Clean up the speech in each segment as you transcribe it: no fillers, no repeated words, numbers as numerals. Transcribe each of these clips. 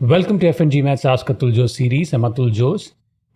Welcome to FNG Maths Ask Atul Jose series. I'm Atul Jose.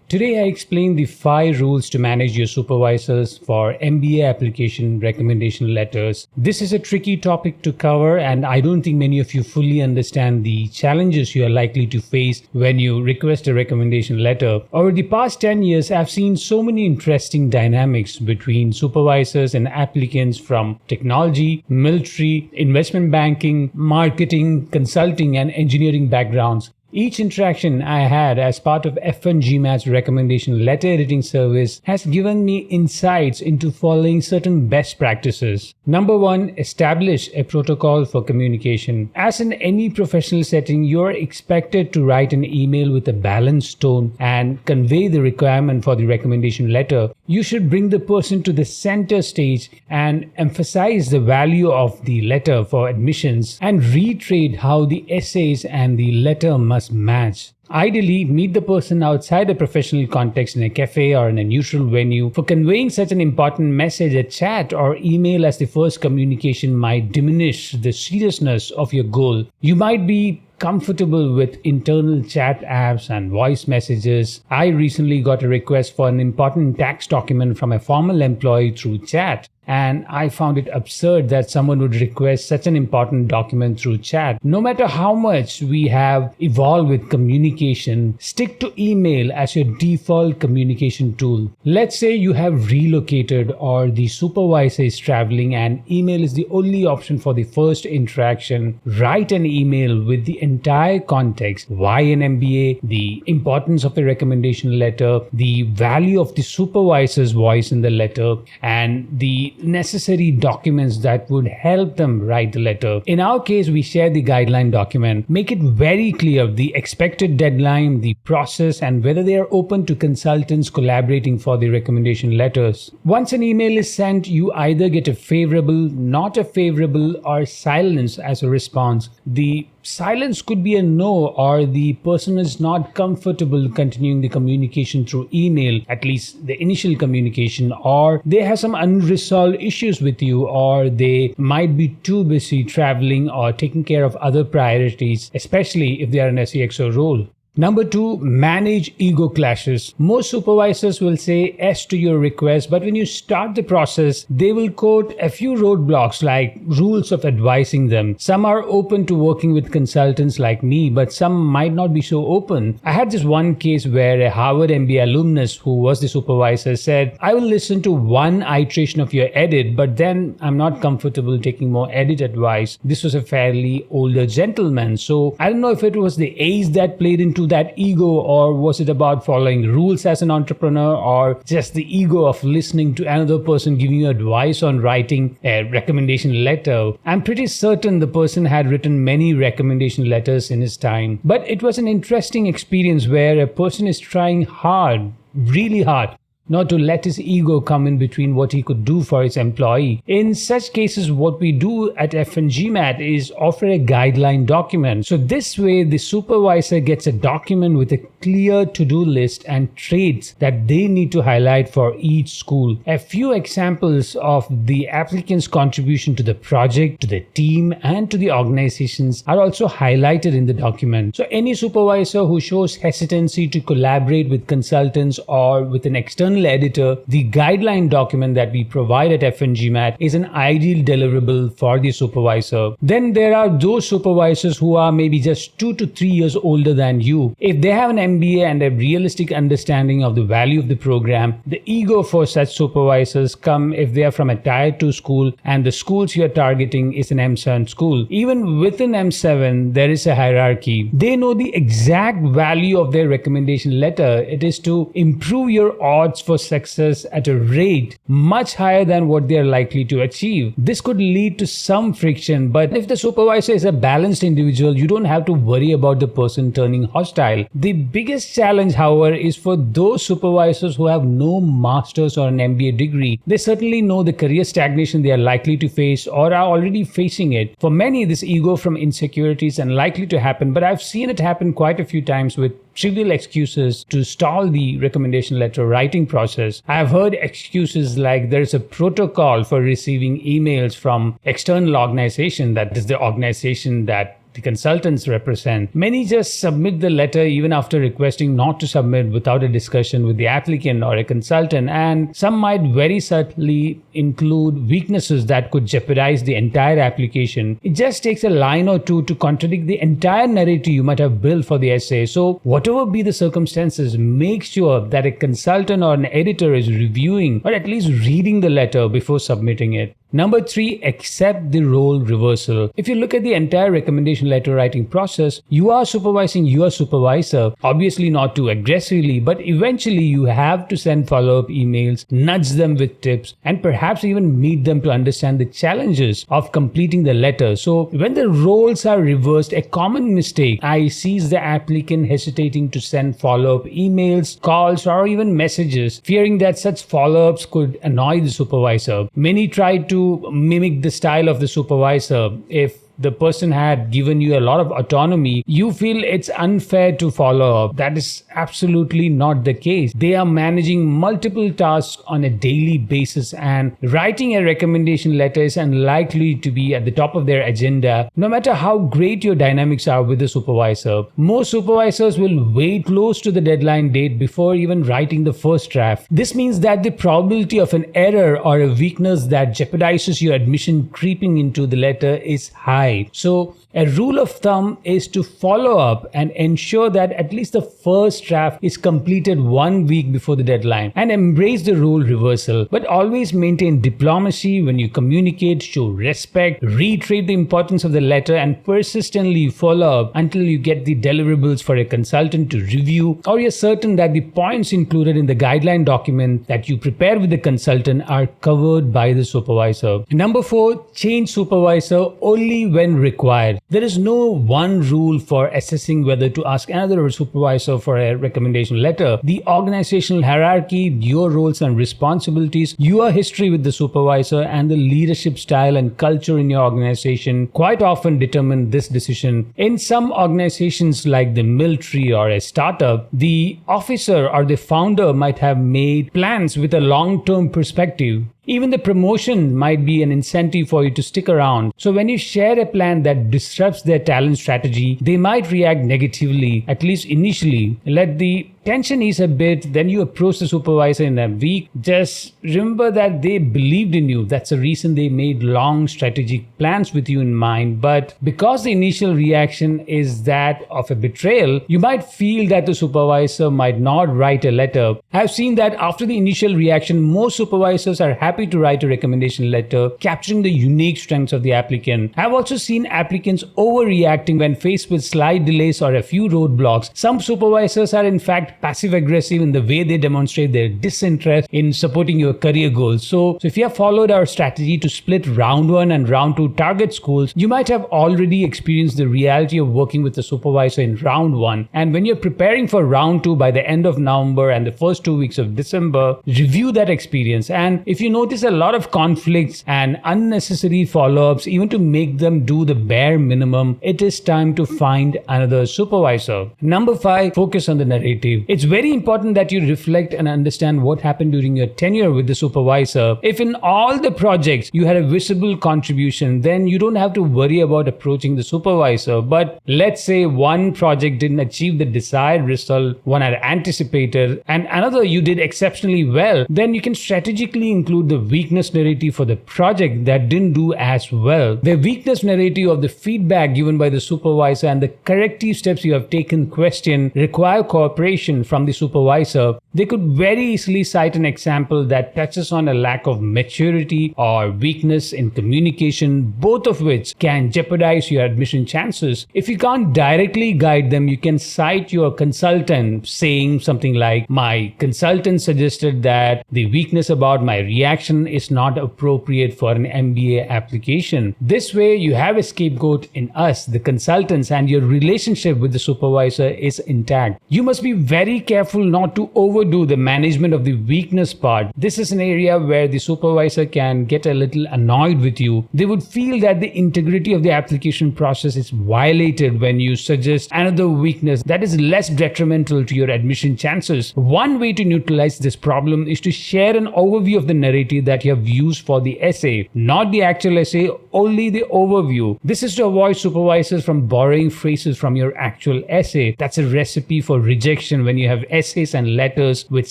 Today I explain the 5 rules to manage your supervisors for MBA application recommendation letters. This is a tricky topic to cover, and I don't think many of you fully understand the challenges you are likely to face when you request a recommendation letter. Over the past 10 years, I've seen so many interesting dynamics between supervisors and applicants from technology, military, investment banking, marketing, consulting, and engineering backgrounds. Each interaction I had as part of FNG Maths recommendation letter editing service has given me insights into following certain best practices. Number 1, establish a protocol for communication. As in any professional setting, you're expected to write an email with a balanced tone and convey the requirement for the recommendation letter. You should bring the person to the center stage and emphasize the value of the letter for admissions and reiterate how the essays and the letter must match. Ideally, meet the person outside a professional context in a cafe or in a neutral venue. For conveying such an important message, a chat or email as the first communication might diminish the seriousness of your goal. You might be comfortable with internal chat apps and voice messages. I recently got a request for an important tax document from a former employee through chat. And I found it absurd that someone would request such an important document through chat. No matter how much we have evolved with communication, stick to email as your default communication tool. Let's say you have relocated or the supervisor is traveling and email is the only option for the first interaction. Write an email with the entire context, why an MBA, the importance of a recommendation letter, the value of the supervisor's voice in the letter, and the necessary documents that would help them write the letter. In our case, we share the guideline document. Make it very clear the expected deadline, the process, and whether they are open to consultants collaborating for the recommendation letters. Once an email is sent, you either get a favorable, not a favorable, or silence as a response. The silence could be a no, or the person is not comfortable continuing the communication through email, at least the initial communication, or they have some unresolved issues with you, or they might be too busy traveling or taking care of other priorities, especially if they are in a CXO role. Number 2, manage ego clashes. Most supervisors will say yes to your request, but when you start the process, they will quote a few roadblocks like rules of advising them. Some are open to working with consultants like me, but some might not be so open. I had this one case where a Harvard MBA alumnus who was the supervisor said, I will listen to one iteration of your edit, but then I'm not comfortable taking more edit advice. This was a fairly older gentleman, so I don't know if it was the age that played into that ego, or was it about following rules as an entrepreneur, or just the ego of listening to another person giving you advice on writing a recommendation letter. I'm pretty certain the person had written many recommendation letters in his time, but it was an interesting experience where a person is trying hard, really hard, not to let his ego come in between what he could do for his employee. In such cases, what we do at FNG Math is offer a guideline document. So this way, the supervisor gets a document with a clear to-do list and traits that they need to highlight for each school. A few examples of the applicant's contribution to the project, to the team, and to the organizations are also highlighted in the document. So any supervisor who shows hesitancy to collaborate with consultants or with an external editor, the guideline document that we provide at FNG Math is an ideal deliverable for the supervisor. Then there are those supervisors who are maybe just 2 to 3 years older than you. If they have an MBA and a realistic understanding of the value of the program, the ego for such supervisors come if they are from a tier 2 school and the schools you are targeting is an M7 school. Even within M7, there is a hierarchy. They know the exact value of their recommendation letter. It is to improve your odds for success at a rate much higher than what they are likely to achieve. This could lead to some friction, but if the supervisor is a balanced individual, you don't have to worry about the person turning hostile. The biggest challenge, however, is for those supervisors who have no master's or an MBA degree. They certainly know the career stagnation they are likely to face or are already facing it. For many, this ego from insecurity is unlikely to happen, but I've seen it happen quite a few times with trivial excuses to stall the recommendation letter writing process. I've heard excuses like there's a protocol for receiving emails from external organization, that is the organization that the consultants represent. Many just submit the letter even after requesting not to submit without a discussion with the applicant or a consultant, and some might very subtly include weaknesses that could jeopardize the entire application. It just takes a line or two to contradict the entire narrative you might have built for the essay. So whatever be the circumstances, make sure that a consultant or an editor is reviewing or at least reading the letter before submitting it. Number 3, accept the role reversal. If you look at the entire recommendation letter writing process, you are supervising your supervisor, obviously not too aggressively, but eventually you have to send follow-up emails, nudge them with tips, and perhaps even meet them to understand the challenges of completing the letter. So when the roles are reversed, a common mistake I see is the applicant hesitating to send follow-up emails, calls, or even messages, fearing that such follow-ups could annoy the supervisor. Many try to mimic the style of the supervisor. If the person had given you a lot of autonomy, you feel it's unfair to follow up. That is absolutely not the case. They are managing multiple tasks on a daily basis, and writing a recommendation letter is unlikely to be at the top of their agenda, no matter how great your dynamics are with the supervisor. Most supervisors will wait close to the deadline date before even writing the first draft. This means that the probability of an error or a weakness that jeopardizes your admission creeping into the letter is high. So a rule of thumb is to follow up and ensure that at least the first draft is completed 1 week before the deadline, and embrace the role reversal. But always maintain diplomacy when you communicate, show respect, reiterate the importance of the letter, and persistently follow up until you get the deliverables for a consultant to review, or you're certain that the points included in the guideline document that you prepare with the consultant are covered by the supervisor. Number 4, change supervisor only when required. There is no one rule for assessing whether to ask another supervisor for a recommendation letter. The organizational hierarchy, your roles and responsibilities, your history with the supervisor, and the leadership style and culture in your organization quite often determine this decision. In some organizations like the military or a startup, the officer or the founder might have made plans with a long-term perspective. Even the promotion might be an incentive for you to stick around. So when you share a plan that disrupts their talent strategy, they might react negatively, at least initially. Let the tension ease a bit, then you approach the supervisor in a week. Just remember that they believed in you. That's the reason they made long strategic plans with you in mind. But because the initial reaction is that of a betrayal, you might feel that the supervisor might not write a letter. I've seen that after the initial reaction, most supervisors are happy to write a recommendation letter, capturing the unique strengths of the applicant. I've also seen applicants overreacting when faced with slight delays or a few roadblocks. Some supervisors are in fact passive-aggressive in the way they demonstrate their disinterest in supporting your career goals. So if you have followed our strategy to split round 1 and round 2 target schools, you might have already experienced the reality of working with the supervisor in round 1. And when you're preparing for round 2 by the end of November and the first 2 weeks of December, review that experience. And if you notice a lot of conflicts and unnecessary follow-ups, even to make them do the bare minimum, it is time to find another supervisor. Number 5, focus on the narrative. It's very important that you reflect and understand what happened during your tenure with the supervisor. If in all the projects you had a visible contribution, then you don't have to worry about approaching the supervisor. But let's say one project didn't achieve the desired result one had anticipated, and another you did exceptionally well, then you can strategically include the weakness narrative for the project that didn't do as well. The weakness narrative of the feedback given by the supervisor and the corrective steps you have taken question require cooperation from the supervisor. They could very easily cite an example that touches on a lack of maturity or weakness in communication, both of which can jeopardize your admission chances. If you can't directly guide them, you can cite your consultant saying something like, "My consultant suggested that the weakness about my reaction is not appropriate for an MBA application." This way, you have a scapegoat in us, the consultants, and your relationship with the supervisor is intact. You must be very very careful not to overdo the management of the weakness part. This is an area where the supervisor can get a little annoyed with you. They would feel that the integrity of the application process is violated when you suggest another weakness that is less detrimental to your admission chances. One way to neutralize this problem is to share an overview of the narrative that you have used for the essay, not the actual essay, only the overview. This is to avoid supervisors from borrowing phrases from your actual essay. That's a recipe for rejection when you have essays and letters with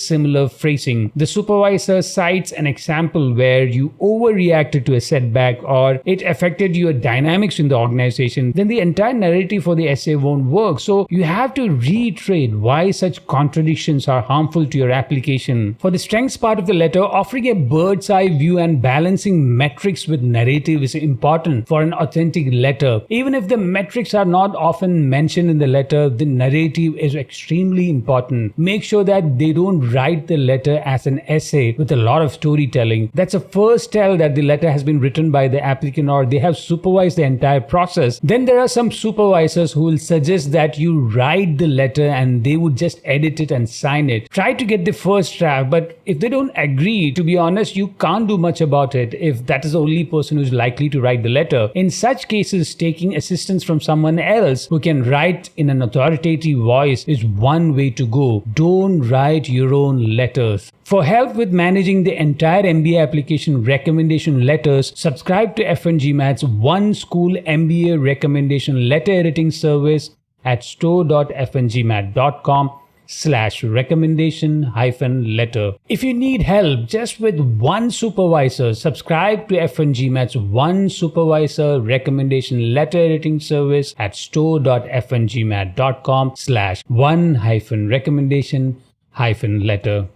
similar phrasing. The supervisor cites an example where you overreacted to a setback or it affected your dynamics in the organization, then the entire narrative for the essay won't work. So you have to reiterate why such contradictions are harmful to your application. For the strengths part of the letter, offering a bird's eye view and balancing metrics with narrative is important for an authentic letter. Even if the metrics are not often mentioned in the letter, the narrative is extremely important. Make sure that they don't write the letter as an essay with a lot of storytelling. That's a first tell that the letter has been written by the applicant or they have supervised the entire process. Then there are some supervisors who will suggest that you write the letter and they would just edit it and sign it. Try to get the first draft, but if they don't agree, to be honest, you can't do much about it if that is the only person who's likely to write the letter. In such cases, taking assistance from someone else who can write in an authoritative voice is one way to go. Don't write your own letters. For help with managing the entire MBA application recommendation letters, subscribe to FNGMAT's One School MBA recommendation letter editing service at store.fngmat.com/recommendation-letter. If you need help just with one supervisor, subscribe to FNGMAT's One Supervisor recommendation letter editing service at store.fngmat.com/one-recommendation-letter.